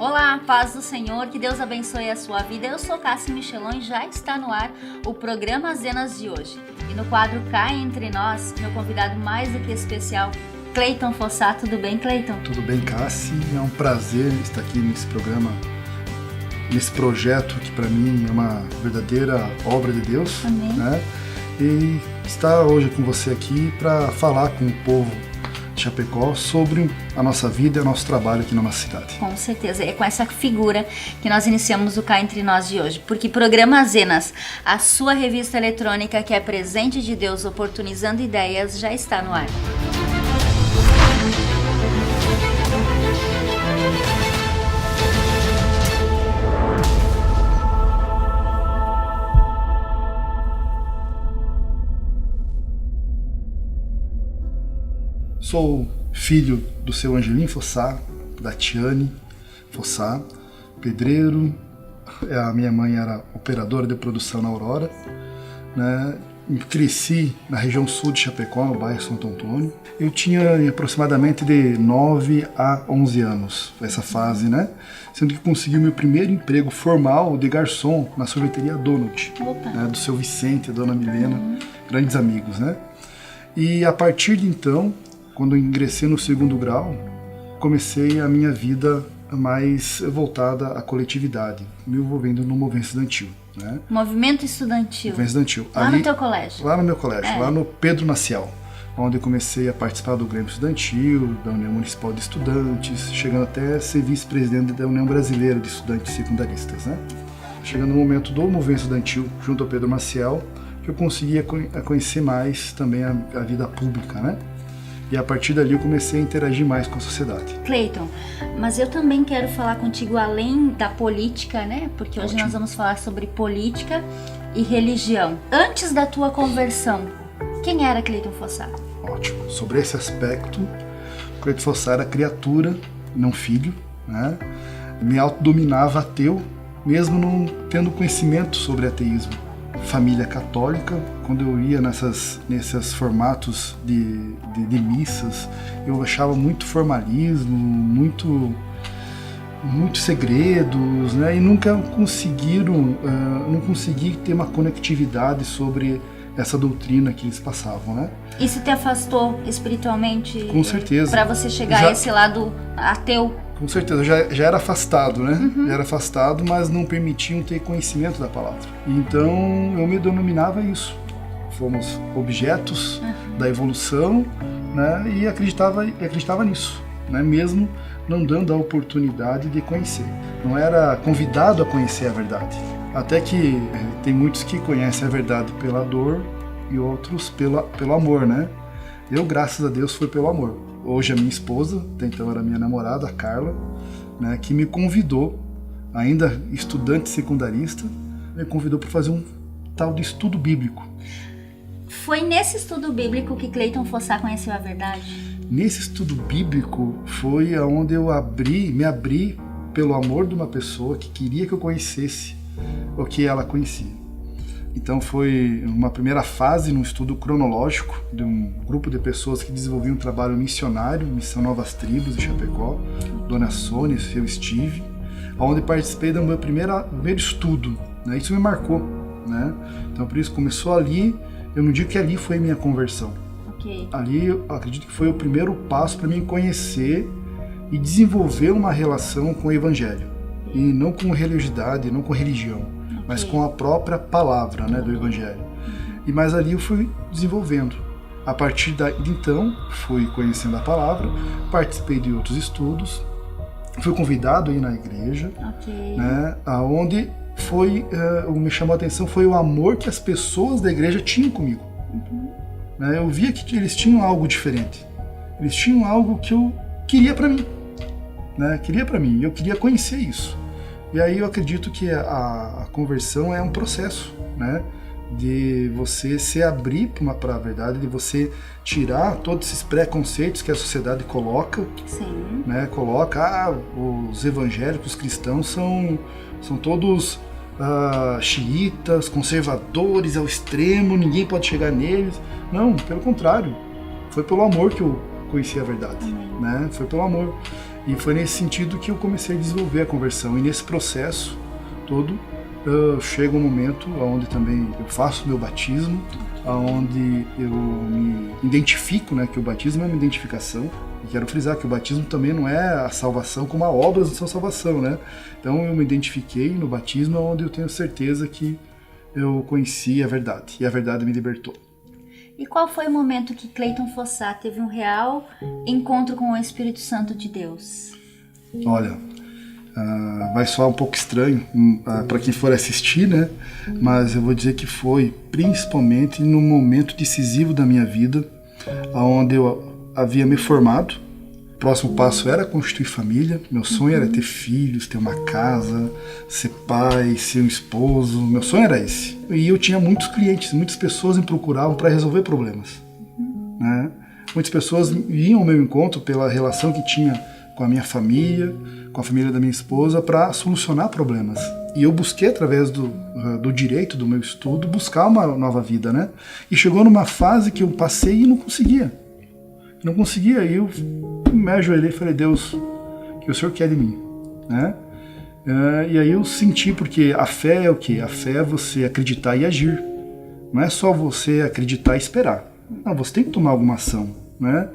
Olá, paz do Senhor, que Deus abençoe a sua vida. Eu sou Cássia Michelon e já está no ar o programa Zenas de hoje. E no quadro Cá Entre Nós, meu convidado mais do que especial, Cleiton Fossá. Tudo bem, Cleiton? Tudo bem, Cássia. É um prazer estar aqui nesse programa, nesse projeto que para mim é uma verdadeira obra de Deus. Amém. Né? E estar hoje com você aqui para falar com o povo de Chapecó sobre a nossa vida e o nosso trabalho aqui na nossa cidade. Com certeza, é com essa figura que nós iniciamos o Cá Entre Nós de hoje, porque programa Zenas, a sua revista eletrônica que é presente de Deus oportunizando ideias, já está no ar. Sou filho do seu Angelim Fossá, da Tiane Fossá, pedreiro. A minha mãe era operadora de produção na Aurora, né? Cresci na região sul de Chapecó, no bairro Santo Antônio. Eu tinha aproximadamente de 9 a 11 anos, essa fase, né? Sendo que consegui meu primeiro emprego formal de garçom na sorveteria Donut, né? Do seu Vicente, a dona Milena, grandes amigos, né? E a partir de então, quando eu ingressei no segundo grau, comecei a minha vida mais voltada à coletividade, me envolvendo no movimento estudantil. Né? Movimento estudantil. Movimento estudantil. Lá no teu colégio? Lá no meu colégio, lá no Pedro Maciel, onde eu comecei a participar do Grêmio Estudantil, da União Municipal de Estudantes, chegando até a ser vice-presidente da União Brasileira de Estudantes Secundaristas. Né? Chegando no momento do movimento estudantil, junto ao Pedro Maciel, que eu conseguia conhecer mais também a vida pública, né? E a partir dali eu comecei a interagir mais com a sociedade. Cleiton, mas eu também quero falar contigo além da política, né? Porque hoje nós vamos falar sobre política e religião. Antes da tua conversão, quem era Cleiton Fossá? Ótimo. Sobre esse aspecto, Cleiton Fossá era criatura, não filho, né? Me autodominava ateu, mesmo não tendo conhecimento sobre ateísmo. Família católica, quando eu ia nesses formatos de missas, eu achava muito formalismo, muito segredos, né? E nunca não consegui ter uma conectividade sobre essa doutrina que eles passavam, né? Isso te afastou espiritualmente? Com certeza. Para você chegar a esse lado ateu? Com certeza, já era afastado, né? Já era afastado, mas não permitiam ter conhecimento da palavra. Então eu me denominava isso. Fomos objetos da evolução, né? E acreditava nisso, né? Mesmo não dando a oportunidade de conhecer. Não era convidado a conhecer a verdade. Até que tem muitos que conhecem a verdade pela dor e outros pelo amor, né? Eu, graças a Deus, foi pelo amor. Hoje a minha esposa, até então era minha namorada, a Carla, né, que me convidou, ainda estudante secundarista, me convidou para fazer um tal de estudo bíblico. Foi nesse estudo bíblico que Cleiton Fossá conheceu a verdade? Nesse estudo bíblico foi onde eu me abri pelo amor de uma pessoa que queria que eu conhecesse o que ela conhecia. Então foi uma primeira fase num estudo cronológico de um grupo de pessoas que desenvolviam um trabalho missionário, Missão Novas Tribos de Chapecó, Dona Sônia, eu estive, onde participei do meu primeiro estudo, né? Isso me marcou, né? Então por isso começou ali, eu não digo que ali foi a minha conversão. Okay. Ali eu acredito que foi o primeiro passo para mim conhecer e desenvolver uma relação com o Evangelho, e não com religiosidade, não com religião, mas com a própria palavra, né, do Evangelho. E mais ali eu fui desenvolvendo. A partir de então, fui conhecendo a palavra, participei de outros estudos, fui convidado a ir na igreja, né, onde o que me chamou a atenção foi o amor que as pessoas da igreja tinham comigo. Né, eu via que eles tinham algo diferente. Eles tinham algo que eu queria para mim. Né, eu queria conhecer isso. E aí eu acredito que a conversão é um processo, né? De você se abrir para a verdade, de você tirar todos esses preconceitos que a sociedade coloca. Sim. Né? Coloca, os evangélicos, os cristãos são todos xiitas, conservadores ao extremo, ninguém pode chegar neles. Não, pelo contrário. Foi pelo amor que eu conheci a verdade, né? Foi pelo amor. E foi nesse sentido que eu comecei a desenvolver a conversão. E nesse processo todo, chega um momento onde também eu faço meu batismo, onde eu me identifico, né, que o batismo é uma identificação. E quero frisar que o batismo também não é a salvação como a obra da sua salvação, né? Então eu me identifiquei no batismo, onde eu tenho certeza que eu conheci a verdade, e a verdade me libertou. E qual foi o momento que Cleiton Fossá teve um real encontro com o Espírito Santo de Deus? Olha, vai soar um pouco estranho para quem for assistir, né? Mas eu vou dizer que foi principalmente no momento decisivo da minha vida, onde eu havia me formado. O próximo passo era constituir família. Meu sonho era ter filhos, ter uma casa, ser pai, ser um esposo. Meu sonho era esse. E eu tinha muitos clientes, muitas pessoas me procuravam para resolver problemas, né? Muitas pessoas iam ao meu encontro pela relação que tinha com a minha família, com a família da minha esposa, para solucionar problemas. E eu busquei, através do direito, do meu estudo, buscar uma nova vida, né? E chegou numa fase que eu passei e não conseguia. Não conseguia, e eu me ajoelhei e falei: Deus, o que o Senhor quer de mim, né? E aí eu senti, porque a fé é o quê? A fé é você acreditar e agir. Não é só você acreditar e esperar. Não, você tem que tomar alguma ação, né?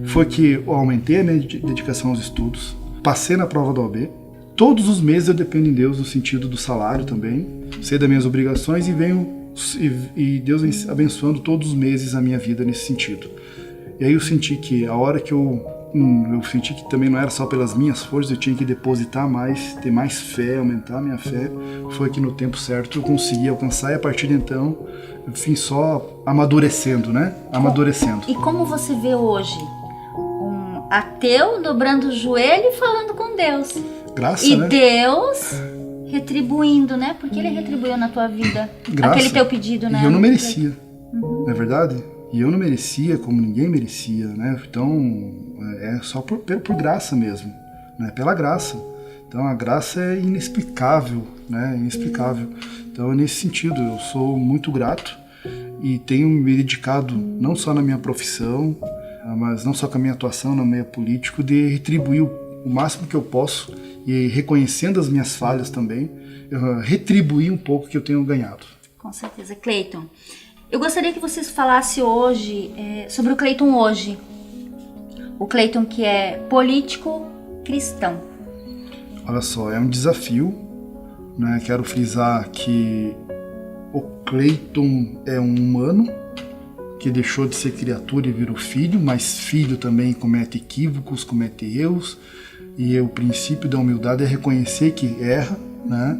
Foi que eu aumentei a minha dedicação aos estudos, passei na prova da OAB. Todos os meses eu dependo em Deus no sentido do salário também, sei das minhas obrigações e Deus vem abençoando todos os meses a minha vida nesse sentido. E aí eu senti que a hora que eu senti que também não era só pelas minhas forças, eu tinha que depositar mais, ter mais fé, aumentar a minha fé. Foi que no tempo certo eu consegui alcançar, e a partir de então eu vim só amadurecendo, né? Amadurecendo. E como você vê hoje um ateu dobrando o joelho e falando com Deus? Graça, e né? Deus retribuindo, né? Porque Ele retribuiu na tua vida Graça. Aquele teu pedido, né? E eu não merecia, não é verdade? E eu não merecia como ninguém merecia, né? Então, é só por graça mesmo, né? Pela graça. Então, a graça é inexplicável, né? Inexplicável. Então, nesse sentido, eu sou muito grato e tenho me dedicado, não só na minha profissão, mas não só com a minha atuação no meio político, de retribuir o máximo que eu posso e, reconhecendo as minhas falhas também, retribuir um pouco que eu tenho ganhado. Com certeza. Cleiton, eu gostaria que vocês falassem hoje sobre o Cleiton hoje. O Cleiton que é político cristão. Olha só, é um desafio, né? Quero frisar que o Cleiton é um humano que deixou de ser criatura e virou filho, mas filho também comete equívocos, comete erros, e o princípio da humildade é reconhecer que erra, né?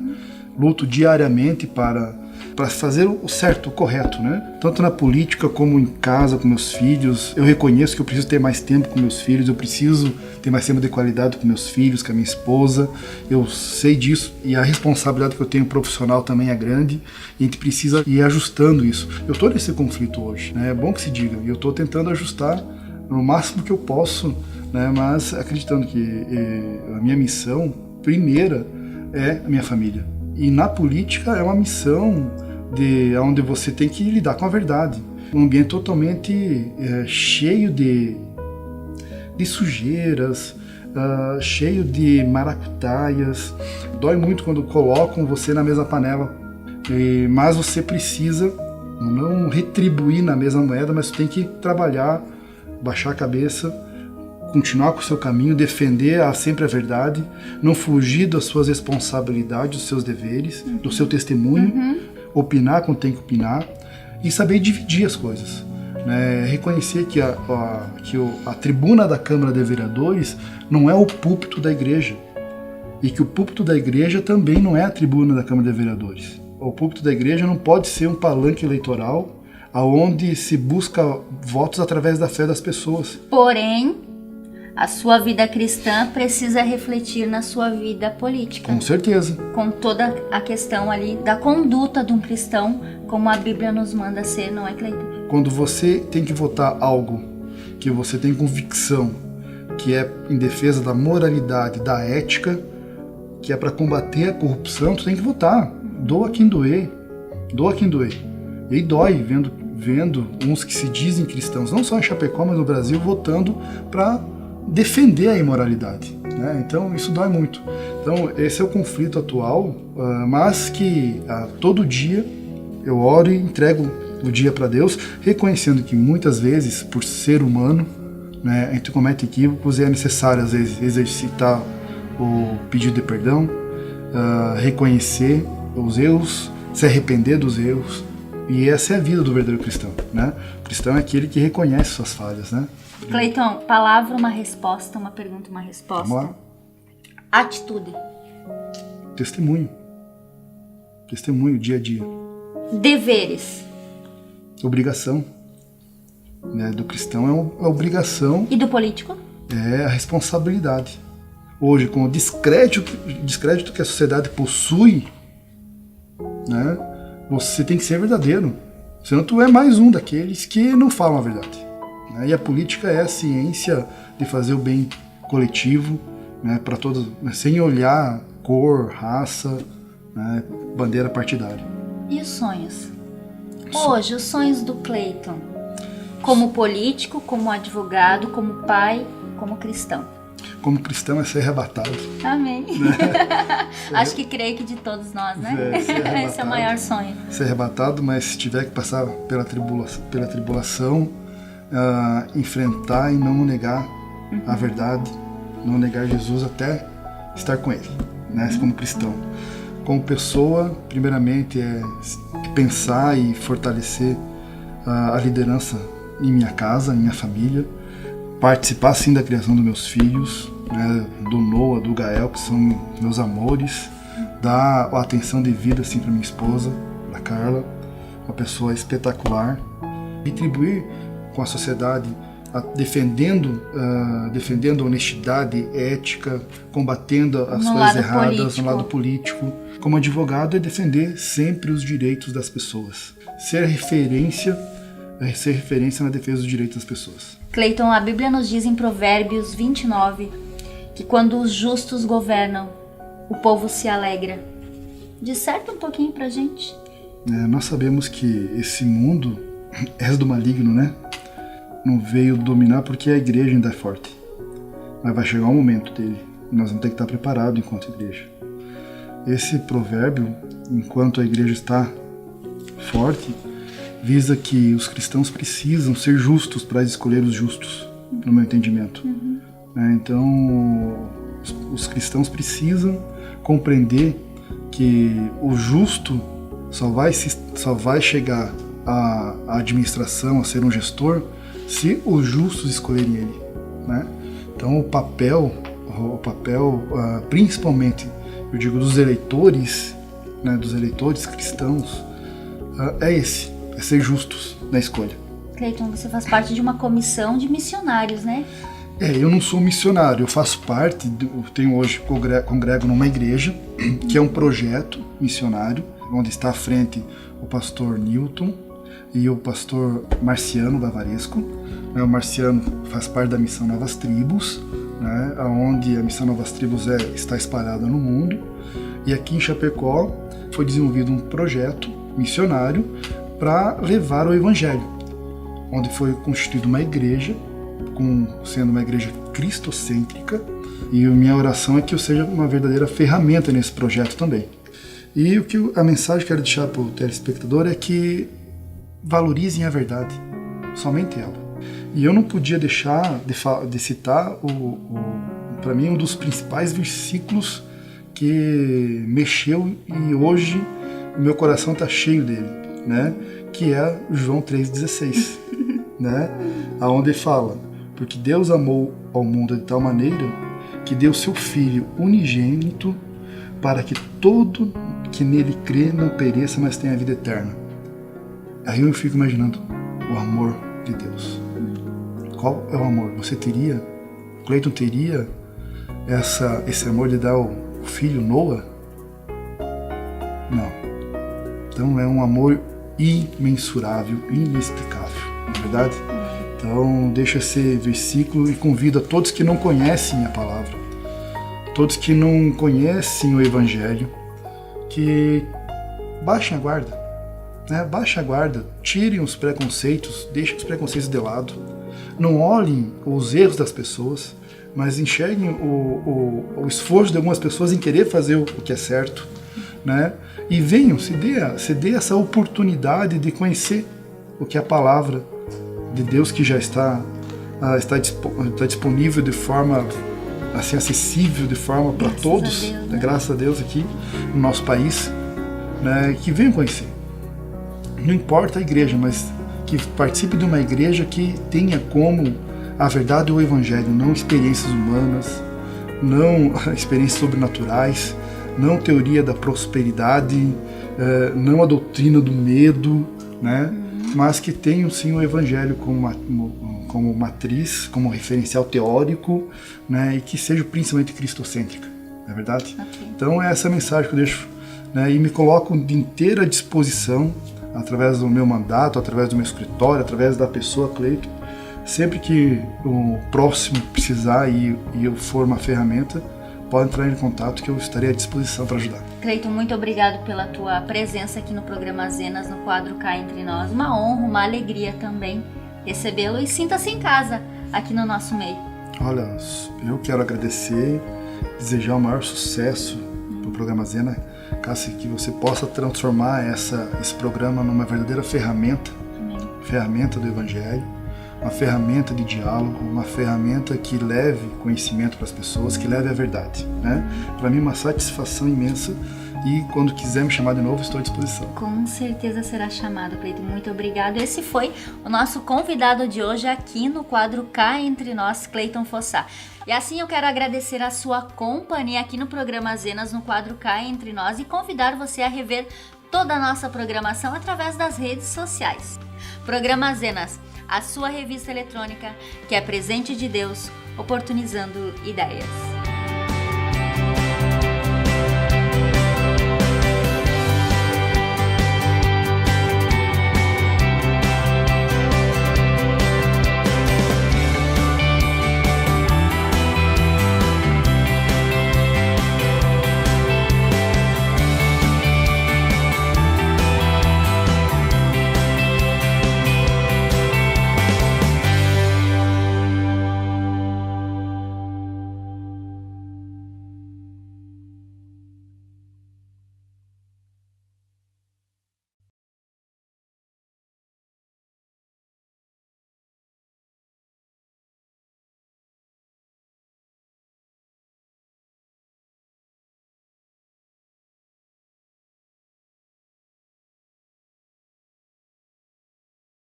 Luto diariamente para fazer o certo, o correto, né? Tanto na política como em casa, com meus filhos. Eu reconheço que eu preciso ter mais tempo com meus filhos, eu preciso ter mais tempo de qualidade com meus filhos, com a minha esposa. Eu sei disso, e a responsabilidade que eu tenho profissional também é grande, e a gente precisa ir ajustando isso. Eu estou nesse conflito hoje, né? É bom que se diga, e eu estou tentando ajustar no máximo que eu posso, né? Mas acreditando que a minha missão primeira é a minha família. E na política é uma missão onde você tem que lidar com a verdade. Um ambiente totalmente cheio de sujeiras, cheio de maracutaias. Dói muito quando colocam você na mesma panela. Mas você precisa não retribuir na mesma moeda, mas você tem que trabalhar, baixar a cabeça, continuar com o seu caminho, defender sempre a verdade, não fugir das suas responsabilidades, dos seus deveres, do seu testemunho, opinar quando tem que opinar e saber dividir as coisas, né? Reconhecer que a tribuna da Câmara de Vereadores não é o púlpito da igreja, e que o púlpito da igreja também não é a tribuna da Câmara de Vereadores. O púlpito da igreja não pode ser um palanque eleitoral onde se busca votos através da fé das pessoas. Porém, a sua vida cristã precisa refletir na sua vida política. Com certeza. Com toda a questão ali da conduta de um cristão, como a Bíblia nos manda ser, não é, Cleiton? Quando você tem que votar algo que você tem convicção, que é em defesa da moralidade, da ética, que é para combater a corrupção, tu tem que votar. Doa quem doer. Doa quem doer. E aí dói vendo uns que se dizem cristãos, não só em Chapecó, mas no Brasil, votando para defender a imoralidade. né? Então isso dói muito. Então esse é o conflito atual, mas que todo dia eu oro e entrego o dia para Deus, reconhecendo que muitas vezes, por ser humano, né, a gente comete equívocos e é necessário às vezes exercitar o pedido de perdão, reconhecer os erros, se arrepender dos erros. E essa é a vida do verdadeiro cristão, né? O cristão é aquele que reconhece suas falhas, né? Cleiton, palavra, uma resposta, uma pergunta, uma resposta. Vamos lá. Atitude. Testemunho. Testemunho, dia a dia. Deveres. Obrigação. Né? Do cristão é obrigação. E do político? É a responsabilidade. Hoje, com o descrédito que a sociedade possui, né? Você tem que ser verdadeiro. Senão tu é mais um daqueles que não falam a verdade. Né? E a política é a ciência de fazer o bem coletivo, né, para todos, sem olhar cor, raça, né, bandeira partidária. E os sonhos? Hoje, os sonhos do Cleiton, como político, como advogado, como pai, como cristão. Como cristão é ser arrebatado. Amém. Acho que creio que de todos nós, né? Esse é o maior sonho. Ser arrebatado, mas se tiver que passar pela tribulação, enfrentar e não negar a verdade, não negar Jesus até estar com Ele, né? Como cristão. Como pessoa, primeiramente é pensar e fortalecer a liderança em minha casa, em minha família, participar sim da criação dos meus filhos, né, do Noah, do Gael, que são meus amores, dar a atenção devida assim para minha esposa, a Carla, uma pessoa espetacular, retribuir com a sociedade, defendendo a honestidade, ética, combatendo as coisas erradas no lado político. Como advogado é defender sempre os direitos das pessoas, ser referência na defesa dos direitos das pessoas. Cleiton, a Bíblia nos diz em Provérbios 29 que quando os justos governam, o povo se alegra. Disserta um pouquinho pra gente. Nós sabemos que esse mundo é do maligno, né? Não veio dominar porque a igreja ainda é forte. Mas vai chegar o momento dele. E nós vamos ter que estar preparados enquanto igreja. Esse provérbio, enquanto a igreja está forte, visa que os cristãos precisam ser justos para escolher os justos, no meu entendimento. Então, os cristãos precisam compreender que o justo só vai chegar à administração, a ser um gestor, se os justos escolherem ele, né? Então, o papel principalmente, eu digo, dos eleitores, né, dos eleitores cristãos, é esse. É ser justos na escolha. Cleiton, você faz parte de uma comissão de missionários, né? Eu não sou missionário, eu faço parte, tenho hoje, congrego numa igreja, que é um projeto missionário, onde está à frente o pastor Newton e o pastor Marciano Bavaresco. O Marciano faz parte da Missão Novas Tribos, né, onde a Missão Novas Tribos está espalhada no mundo. E aqui em Chapecó foi desenvolvido um projeto missionário para levar o Evangelho, onde foi constituída uma igreja, sendo uma igreja cristocêntrica, e a minha oração é que eu seja uma verdadeira ferramenta nesse projeto também. E a mensagem que eu quero deixar para o telespectador é que valorizem a verdade, somente ela. E eu não podia deixar de citar, para mim, um dos principais versículos que mexeu e hoje o meu coração está cheio dele, né? Que é João 3,16, né? Aonde fala: porque Deus amou ao mundo de tal maneira que deu seu Filho unigênito para que todo que nele crê não pereça, mas tenha a vida eterna. Aí eu fico imaginando o amor de Deus. Qual é o amor? Cleiton teria esse amor de dar o filho Noah? Não. Então é um amor imensurável, inexplicável, não é verdade? Então deixa esse versículo e convido a todos que não conhecem a palavra, todos que não conhecem o Evangelho, que baixem a guarda, né? Baixem a guarda, tirem os preconceitos, deixem os preconceitos de lado, não olhem os erros das pessoas, mas enxerguem o esforço de algumas pessoas em querer fazer o que é certo, né? E venham, se dê essa oportunidade de conhecer o que é a palavra de Deus, que já está disponível de forma assim, acessível, de forma para todos, Deus, né? Graças a Deus aqui no nosso país, né? Que venham conhecer. Não importa a igreja, mas que participe de uma igreja que tenha como a verdade o evangelho, não experiências humanas, não experiências sobrenaturais, não teoria da prosperidade, não a doutrina do medo, né? Mas que tenham sim o evangelho como matriz, como referencial teórico, né? E que seja principalmente cristocêntrica, não é verdade? Okay. Então é essa mensagem que eu deixo, né? E me coloco de inteira disposição, através do meu mandato, através do meu escritório, através da pessoa Cleiton, sempre que o próximo precisar e eu for uma ferramenta, pode entrar em contato que eu estarei à disposição para ajudar. Cleiton, muito obrigado pela tua presença aqui no programa Zenas, no quadro Cá Entre Nós. Uma honra, uma alegria também recebê-lo e sinta-se em casa aqui no nosso meio. Olha, eu quero agradecer, desejar o maior sucesso para o programa Zena, Cássia, que você possa transformar esse programa numa verdadeira ferramenta, ferramenta do Evangelho, uma ferramenta de diálogo, uma ferramenta que leve conhecimento para as pessoas, que leve a verdade, né? Para mim, uma satisfação imensa, e quando quiser me chamar de novo, estou à disposição. Com certeza será chamado, Cleiton. Muito obrigado. Esse foi o nosso convidado de hoje aqui no quadro Cá Entre Nós, Cleiton Fossá. E assim eu quero agradecer a sua companhia aqui no programa Zenas, no quadro Cá Entre Nós, e convidar você a rever toda a nossa programação através das redes sociais. Programa Zenas, a sua revista eletrônica que é presente de Deus, oportunizando ideias.